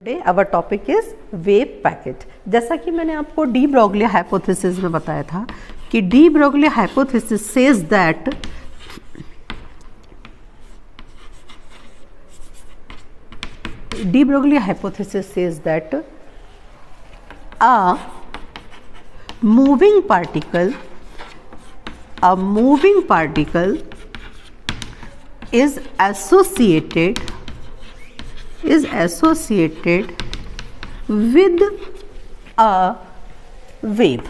Today our topic is wave packet। जैसा कि मैंने आपको डी ब्रोगली हाइपोथेसिस में बताया था कि D Broglie hypothesis says that a moving particle is associated with a wave।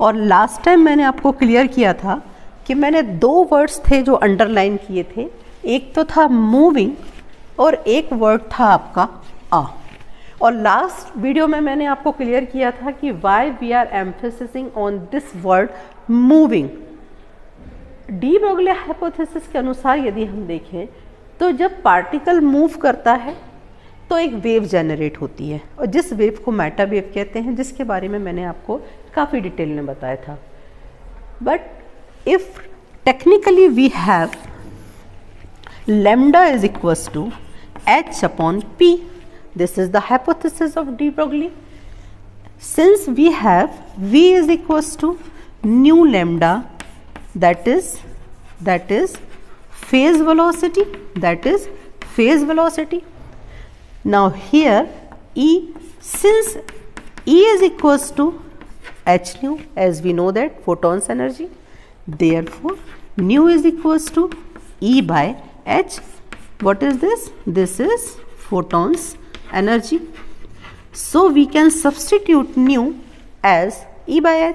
और लास्ट टाइम मैंने आपको क्लियर किया था कि मैंने दो वर्ड्स थे जो अंडरलाइन किए थे, एक तो था मूविंग और एक वर्ड था आपका आ। और लास्ट वीडियो में मैंने आपको क्लियर किया था कि why we are emphasising on this word moving. De Broglie hypothesis के अनुसार यदि हम देखें तो जब पार्टिकल मूव करता है तो एक वेव जनरेट होती है और जिस वेव को मेटा वेव कहते हैं, जिसके बारे में मैंने आपको काफ़ी डिटेल में बताया था। But if technically we have lambda is equals to h upon p, this is the hypothesis of de Broglie। Since we have v is equals to nu lambda, that is phase velocity, now here E, since E is equals to h nu, as we know that photons energy, therefore nu is equals to E by h। What is this? This is photons energy, so we can substitute nu as E by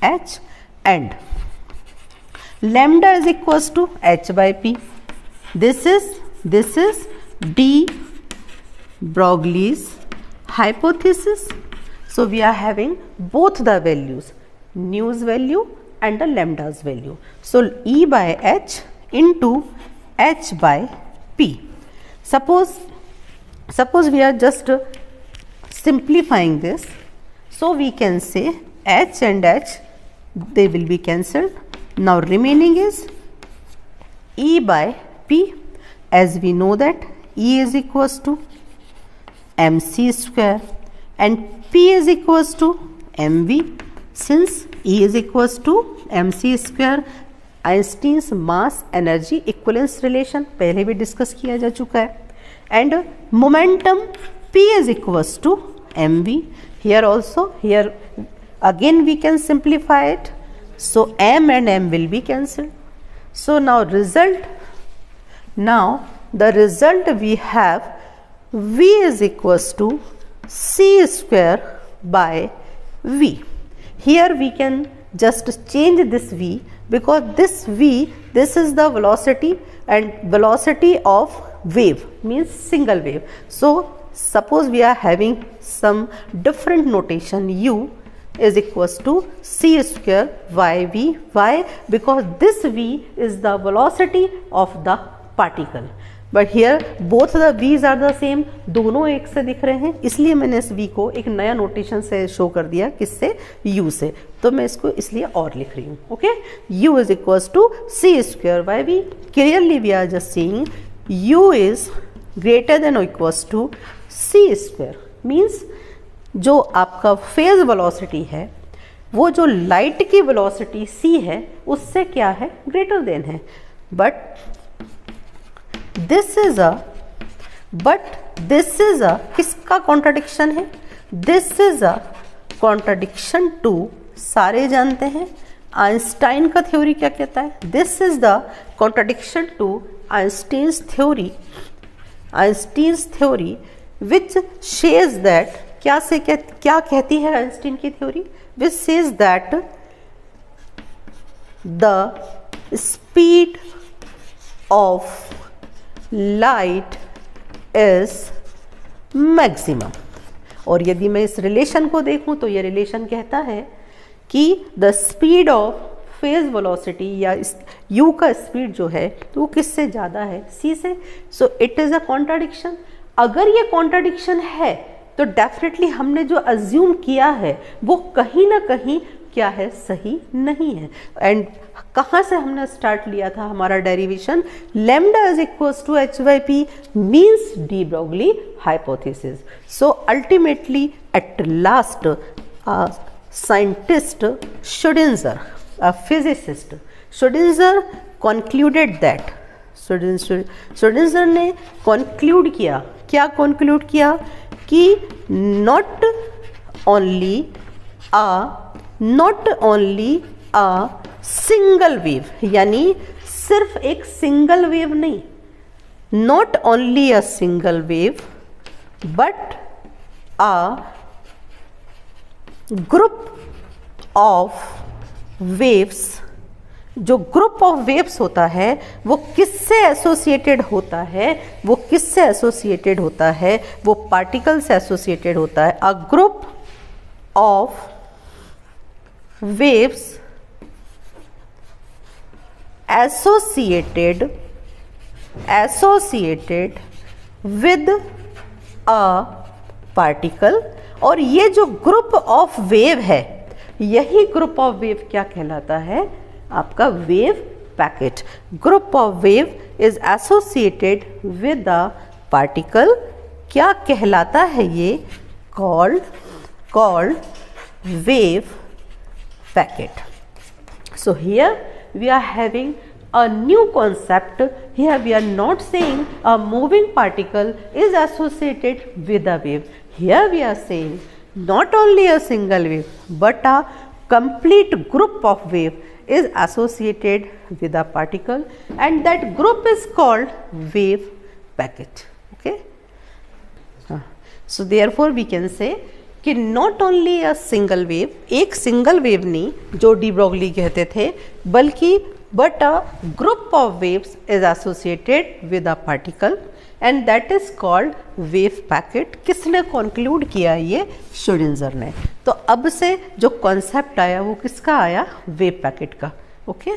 h, and lambda is equals to h by p। This is de Broglie's hypothesis। So we are having both the values, nu's value and the lambda's value। So E by h into h by p। Suppose we are just simplifying this, so we can say h and h, they will be cancelled। Now remaining is E by p, as we know that E is equals to mc square and p is equals to mv। Since E is equals to mc square, Einstein's mass energy equivalence relation पहले भी discuss किया जा चुका है, and momentum P is equals to mv। Here also, here again we can simplify it, so m and m will be cancelled। So now the result we have v is equals to c square by v। Here we can just change this v, because this v, this is the velocity, and velocity of wave means single wave। So suppose we are having some different notation, u is equals to c square by v। Why? Because this v is the velocity of the particle, but here both the v's are the same, दोनों एक से दिख रहे हैं, इसलिए मैंने इस v को एक नया नोटेशन से शो कर दिया, किससे, u से। तो मैं इसको इसलिए और लिख रही हूँ, okay. u is equals to c square by v। Clearly we are just saying u is greater than or equals to c square, means जो आपका फेज वेलोसिटी है, वो जो लाइट की वेलोसिटी c है उससे क्या है, ग्रेटर देन है। बट दिस इज अ किसका कॉन्ट्राडिक्शन है, this is a contradiction to, सारे जानते हैं आइंस्टाइन का थ्योरी क्या कहता है, this is the contradiction to Einstein's theory which says that, क्या कहती है आइंस्टीन की theory, which says that the speed of light is maximum. और यदि मैं इस रिलेशन को देखूं तो ये रिलेशन कहता है कि the speed of phase velocity या u का स्पीड जो है तो वो किससे ज़्यादा है, c से। So it is a contradiction. अगर ये कॉन्ट्राडिक्शन है तो डेफिनेटली हमने जो अज्यूम किया है वो कहीं ना कहीं क्या है, सही नहीं है। एंड कहाँ से हमने स्टार्ट लिया था हमारा derivation, lambda is equals to H by P means de Broglie hypothesis. So ultimately at last scientist Schrödinger, a physicist, Schrödinger concluded that, Schrödinger ने conclude किया, क्या conclude किया कि not only a single wave, यानी सिर्फ एक single wave नहीं, not only a single wave but a group of waves, जो ग्रुप ऑफ वेव्स होता है वो किससे एसोसिएटेड होता है, वो किससे एसोसिएटेड होता है, वो पार्टिकल से एसोसिएटेड होता है। A group of waves associated with a particle, और ये जो ग्रुप ऑफ वेव है, यही ग्रुप ऑफ वेव क्या कहलाता है, आपका wave packet. Group of wave is associated with a particle, क्या कहलाता है ये, called wave packet. So here we are having a new concept. Here we are not saying a moving particle is associated with a wave. Here we are saying not only a single wave but a complete group of wave is associated with a particle, and that group is called wave packet. Okay. So therefore we can say कि not only a single wave, एक single wave नहीं जो de Broglie कहते थे, बल्कि but a group of waves is associated with a particle and that is called wave packet. किसने conclude किया, ये श्रोडिंगर ने। तो अब से जो कॉन्सेप्ट आया वो किसका आया, वेव पैकेट का। ओके।